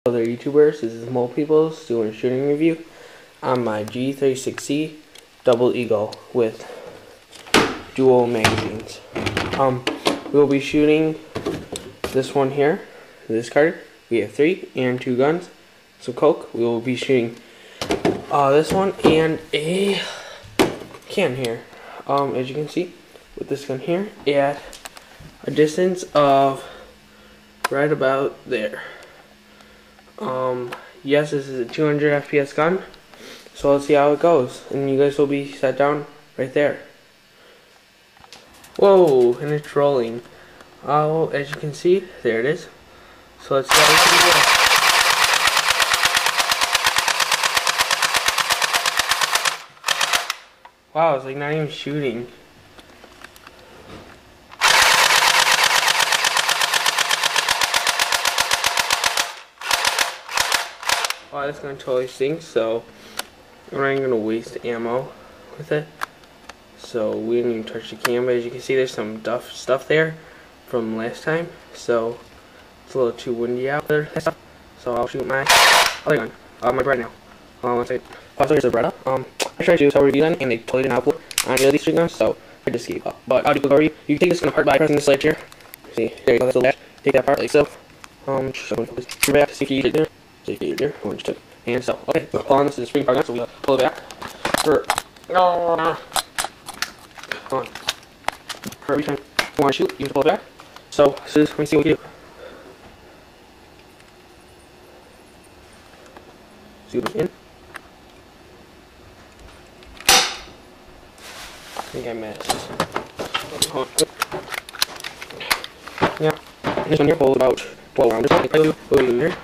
other YouTubers. This is Mo Peoples doing a shooting review on my G36C Double Eagle with dual magazines. We'll be shooting this one here, this card. We have 3 and 2 guns, some coke. We will be shooting this one and a can here. As you can see, with this gun here at a distance of right about there. Yes, this is a 200 FPS gun, so let's see how it goes, and you guys will be set down right there. Whoa, and it's rolling. As you can see, there it is. So let's see how we can go. Wow, it's like not even shooting. Wow, this gun totally stinks, so I'm not even gonna waste ammo with it. So we didn't even touch the cam, but as you can see, there's some stuff there from last time, so it's a little too windy out there. So I'll shoot my other gun, my Beretta now. One second. Also, here's the Beretta. I tried to do a review then, and they totally didn't upload on any of these 3 guns, so I just gave up. But I'll do a quick overview. You can take this gun apart by pressing this ledge here. See, there you go. That's the latch. Take that apart like so. Your back, safety right there. Safety right there. One just took. And so, okay, pull on this is the spring part gun, so we pull it back. For every time you want to shoot, you have to pull it back. So this is, let me see what we can do. See what's in. I think I missed. Yeah, this one here holds about 12 rounds. What do we do here?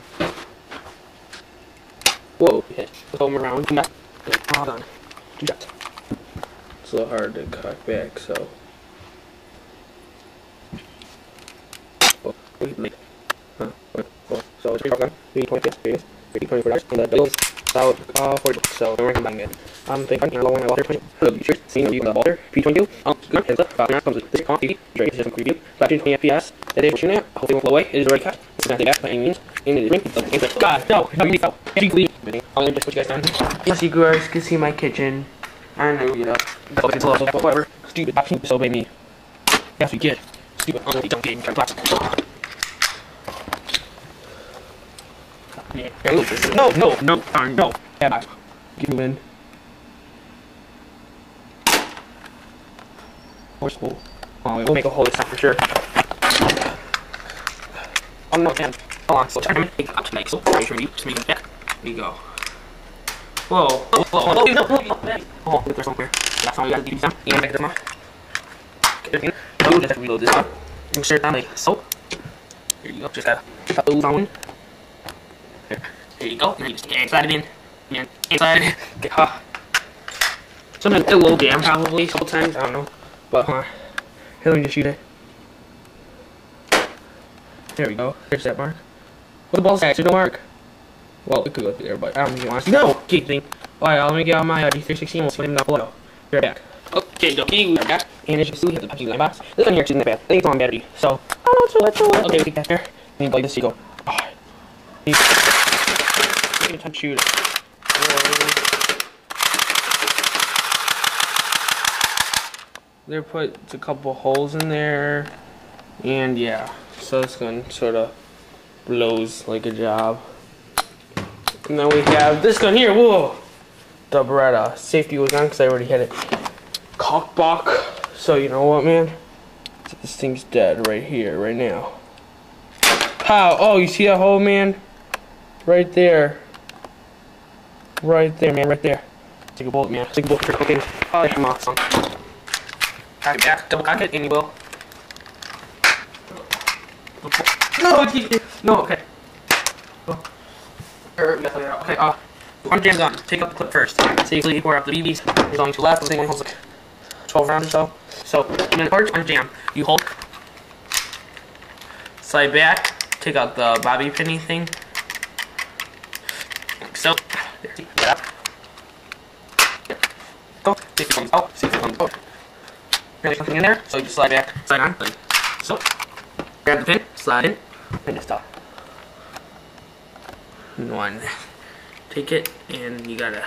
Whoa, we hit. Let's hold them around. Come back. Hold on. 2 shots. It's a little hard to cock back, so. Oh, wait. So it's pretty gun. 320 FPS, $24, and the bill is about $40. So I'm recommending it. Thank you. Low on my Walther 22. Hello, YouTubers. Seeing you the Walther P22. Gun heads up. Now comes with this call TV. It's just a review. About 220 FPS. That is what we're shooting at. Hopefully it won't blow away. It is already cut. It's not the gas by any means. And it is ring. God, no, you fell. You leave. I'll just put you guys down. Yes, you guys can see my kitchen. I know you know. Whatever. Stupid. Disobey me. Yes, we get. Stupid. Don't get me. No. Yeah, get me in. Horse hole. Oh, we'll make a hole this time for sure. Oh no, man. Hold on. So I'm gonna take up tonight. So make sure you just make it back. There you go. Whoa. No. Oh, there's somewhere. That's all you gotta do. And back to my. Okay, just have to reload this one. Insert it down like so. There you go. Just gotta put those on. There you go. Now you just slide it in. And slide it in. Okay, sometimes it will jam probably a couple times. I don't know. But here, let me just shoot it. There we go. There's that mark. Well, the ball's actually no mark. Well, it could go through there, but I don't think you want to see. No! Keep thing. Alright, let me get out my G316 and we'll see him down below. Be right back. Okay, we're back. And as you can see, we have the PUBG line box. This one here isn't that bad. I think it's on battery. So, okay, we take that there. And you play this, you go. Alright. You can touch shoot it. There puts a couple holes in there. And yeah. So this gun sort of blows like a job. And then we have this gun here. Whoa! The Beretta. Safety was on because I already had it cockblock. So you know what, man? This thing's dead right here, right now. How? Oh, you see that hole, man? Right there. Right there, man. Right there. Take a bullet, man. Take a bullet for cooking. Oh, I'm awesome. Cock it back. Double cock it, and you will. No, okay. Okay, one jam's on. Take up the clip first. Safely pour out the BBs. There's only 2 left. The thing only holds like 12 rounds or so. So, in the cartridge, on jam, you hold, slide back, take out the bobby pinny thing. Like so. There, see, get up. Go. See if it comes out. See if it comes out. There's nothing in there, so you just slide back, slide on. Like so. Grab the pin, slide in, and just stop. one. Take it and you gotta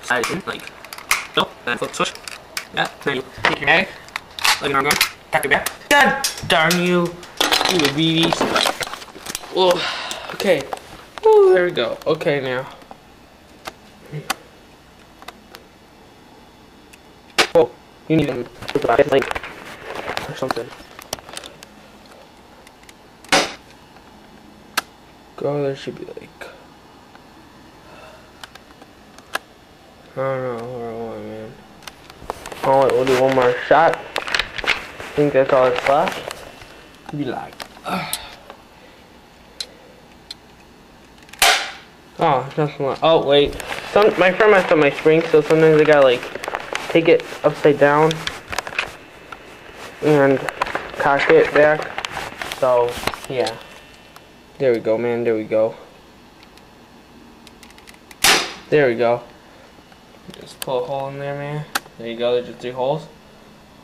slide it in like so, then flip switch. Yeah, then you take your mag, like an arm gun, tap your back. God darn you, you would be these. Oh, okay. Oh, there we go. Okay, now. Oh, you need to like or something. Go, there should be like. I don't know where I want, man. Oh, we'll do one more shot. I think that's all that's left. Be like. Oh, nothing left. Oh, wait. My friend messed up my spring, so sometimes I gotta like take it upside down and cock it back. So, yeah. There we go, man. There we go. There we go. Just pull a hole in there, man. There you go. There's just 3 holes.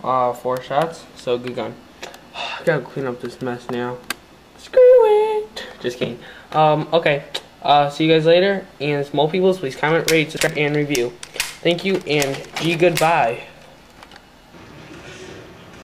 4 shots. So, good gun. I gotta clean up this mess now. Screw it. Just kidding. Okay. See you guys later. And small peoples, please comment, rate, subscribe, and review. Thank you, and goodbye.